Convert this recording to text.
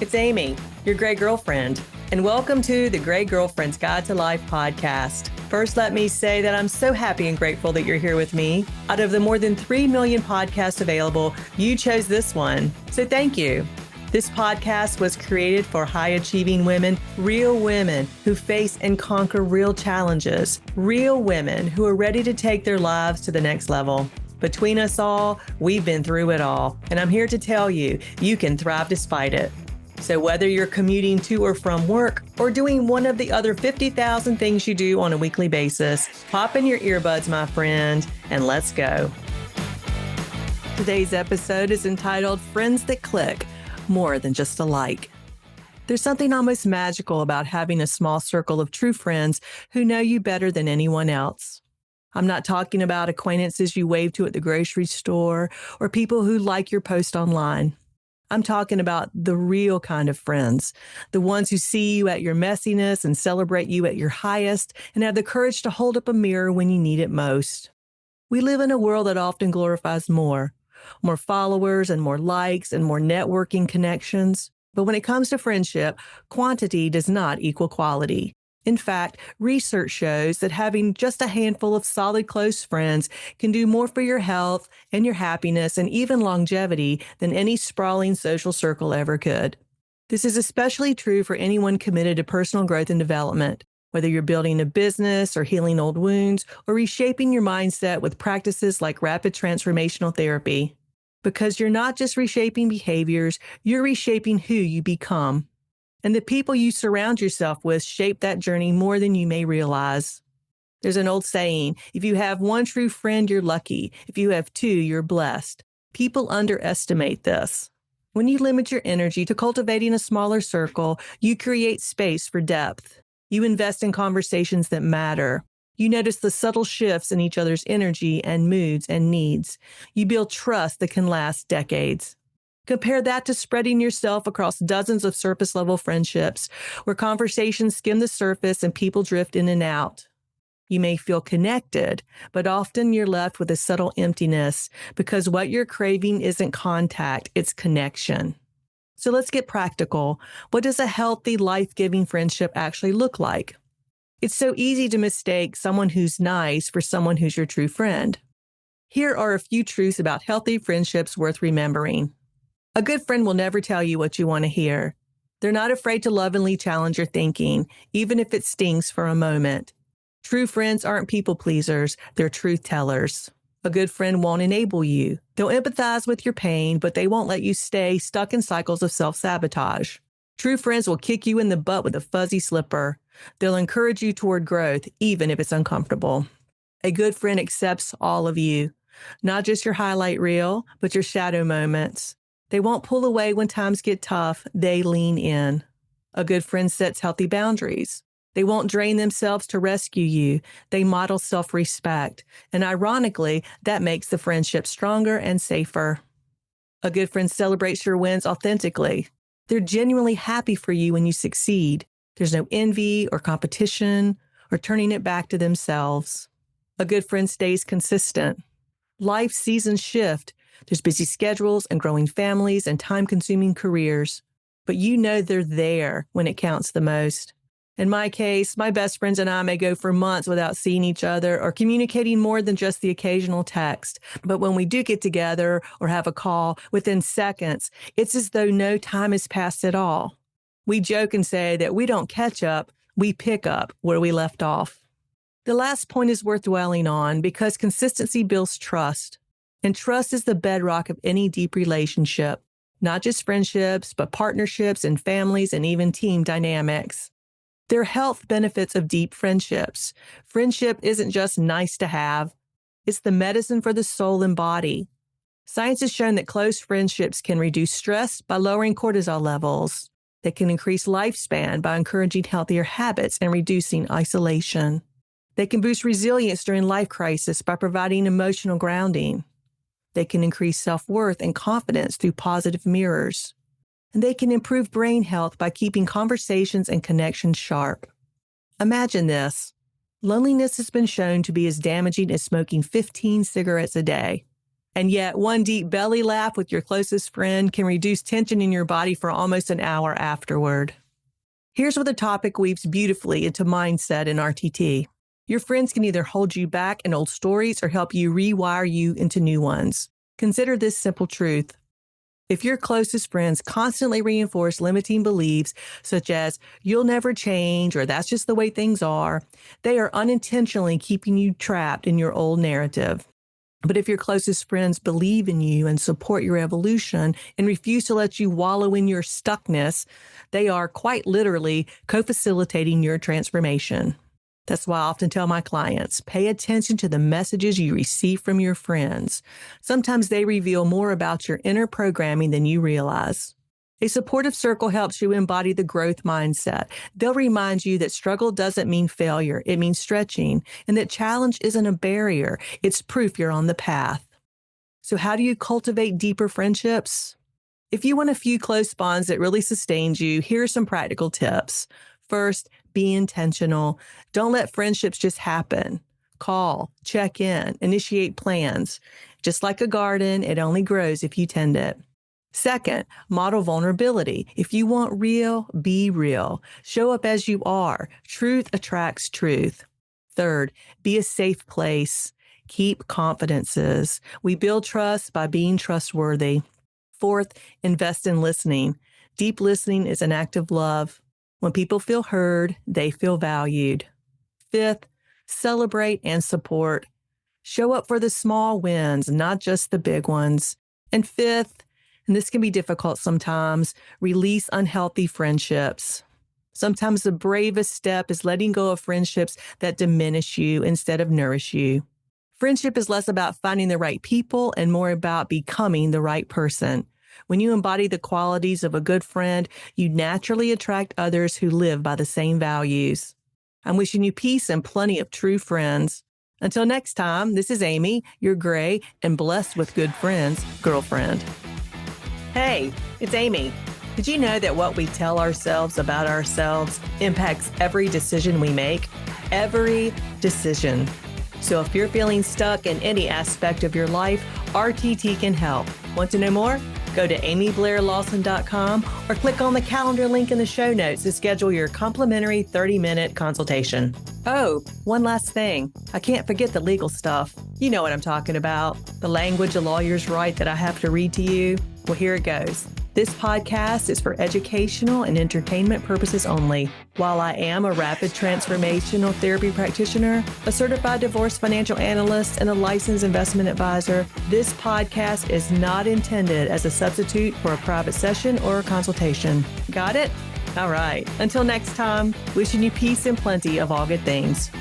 It's Amy, your Gray Girlfriend, and welcome to the Gray Girlfriend's Guide to Life podcast. First, let me say that I'm so happy and grateful that you're here with me. Out of the more than 3 million podcasts available, you chose this one, so thank you. This podcast was created for high-achieving women, real women who face and conquer real challenges, real women who are ready to take their lives to the next level. Between us all, we've been through it all, and I'm here to tell you, you can thrive despite it. So whether you're commuting to or from work or doing one of the other 50,000 things you do on a weekly basis, pop in your earbuds, my friend, and let's go. Today's episode is entitled Friends That Click, More Than Just a Like. There's something almost magical about having a small circle of true friends who know you better than anyone else. I'm not talking about acquaintances you wave to at the grocery store or people who like your post online. I'm talking about the real kind of friends, the ones who see you at your messiness and celebrate you at your highest and have the courage to hold up a mirror when you need it most. We live in a world that often glorifies more followers and more likes and more networking connections. But when it comes to friendship, quantity does not equal quality. In fact, research shows that having just a handful of solid close friends can do more for your health and your happiness and even longevity than any sprawling social circle ever could. This is especially true for anyone committed to personal growth and development, whether you're building a business or healing old wounds or reshaping your mindset with practices like rapid transformational therapy. Because you're not just reshaping behaviors, you're reshaping who you become. And the people you surround yourself with shape that journey more than you may realize. There's an old saying, if you have one true friend, you're lucky. If you have two, you're blessed. People underestimate this. When you limit your energy to cultivating a smaller circle, you create space for depth. You invest in conversations that matter. You notice the subtle shifts in each other's energy and moods and needs. You build trust that can last decades. Compare that to spreading yourself across dozens of surface-level friendships where conversations skim the surface and people drift in and out. You may feel connected, but often you're left with a subtle emptiness because what you're craving isn't contact, it's connection. So let's get practical. What does a healthy, life-giving friendship actually look like? It's so easy to mistake someone who's nice for someone who's your true friend. Here are a few truths about healthy friendships worth remembering. A good friend will never tell you what you want to hear. They're not afraid to lovingly challenge your thinking, even if it stings for a moment. True friends aren't people pleasers, they're truth tellers. A good friend won't enable you. They'll empathize with your pain, but they won't let you stay stuck in cycles of self-sabotage. True friends will kick you in the butt with a fuzzy slipper. They'll encourage you toward growth, even if it's uncomfortable. A good friend accepts all of you, not just your highlight reel, but your shadow moments. They won't pull away when times get tough, they lean in. A good friend sets healthy boundaries. They won't drain themselves to rescue you. They model self-respect. And ironically, that makes the friendship stronger and safer. A good friend celebrates your wins authentically. They're genuinely happy for you when you succeed. There's no envy or competition or turning it back to themselves. A good friend stays consistent. Life seasons shift. There's busy schedules and growing families and time-consuming careers. But you know they're there when it counts the most. In my case, my best friends and I may go for months without seeing each other or communicating more than just the occasional text. But when we do get together or have a call, within seconds, it's as though no time has passed at all. We joke and say that we don't catch up, we pick up where we left off. The last point is worth dwelling on because consistency builds trust. And trust is the bedrock of any deep relationship, not just friendships, but partnerships and families and even team dynamics. There are health benefits of deep friendships. Friendship isn't just nice to have. It's the medicine for the soul and body. Science has shown that close friendships can reduce stress by lowering cortisol levels. They can increase lifespan by encouraging healthier habits and reducing isolation. They can boost resilience during life crisis by providing emotional grounding. They can increase self-worth and confidence through positive mirrors. And they can improve brain health by keeping conversations and connections sharp. Imagine this. Loneliness has been shown to be as damaging as smoking 15 cigarettes a day. And yet, one deep belly laugh with your closest friend can reduce tension in your body for almost an hour afterward. Here's where the topic weaves beautifully into mindset in RTT. Your friends can either hold you back in old stories or help you rewire you into new ones. Consider this simple truth. If your closest friends constantly reinforce limiting beliefs, such as you'll never change or that's just the way things are, they are unintentionally keeping you trapped in your old narrative. But if your closest friends believe in you and support your evolution and refuse to let you wallow in your stuckness, they are quite literally co-facilitating your transformation. That's why I often tell my clients, pay attention to the messages you receive from your friends. Sometimes they reveal more about your inner programming than you realize. A supportive circle helps you embody the growth mindset. They'll remind you that struggle doesn't mean failure. It means stretching, and that challenge isn't a barrier. It's proof you're on the path. So how do you cultivate deeper friendships? If you want a few close bonds that really sustains you, here are some practical tips. First, be intentional. Don't let friendships just happen. Call, check in, initiate plans. Just like a garden, it only grows if you tend it. Second, model vulnerability. If you want real, be real. Show up as you are. Truth attracts truth. Third, be a safe place. Keep confidences. We build trust by being trustworthy. Fourth, invest in listening. Deep listening is an act of love. When people feel heard, they feel valued. Fifth, celebrate and support. Show up for the small wins, not just the big ones. And fifth, and this can be difficult sometimes, release unhealthy friendships. Sometimes the bravest step is letting go of friendships that diminish you instead of nourish you. Friendship is less about finding the right people and more about becoming the right person. When you embody the qualities of a good friend, you naturally attract others who live by the same values. I'm wishing you peace and plenty of true friends. Until next time, this is Amy, your gray and blessed with good friends girlfriend. Hey, it's Amy. Did you know that what we tell ourselves about ourselves impacts every decision we make? Every decision. So if you're feeling stuck in any aspect of your life, RTT can help. Want to know more? Go to amyblairlawson.com or click on the calendar link in the show notes to schedule your complimentary 30-minute consultation. Oh, one last thing. I can't forget the legal stuff. You know what I'm talking about. The language a lawyers write that I have to read to you. Well, here it goes. This podcast is for educational and entertainment purposes only. While I am a rapid transformational therapy practitioner, a certified divorce financial analyst, and a licensed investment advisor, this podcast is not intended as a substitute for a private session or a consultation. Got it? All right. Until next time, wishing you peace and plenty of all good things.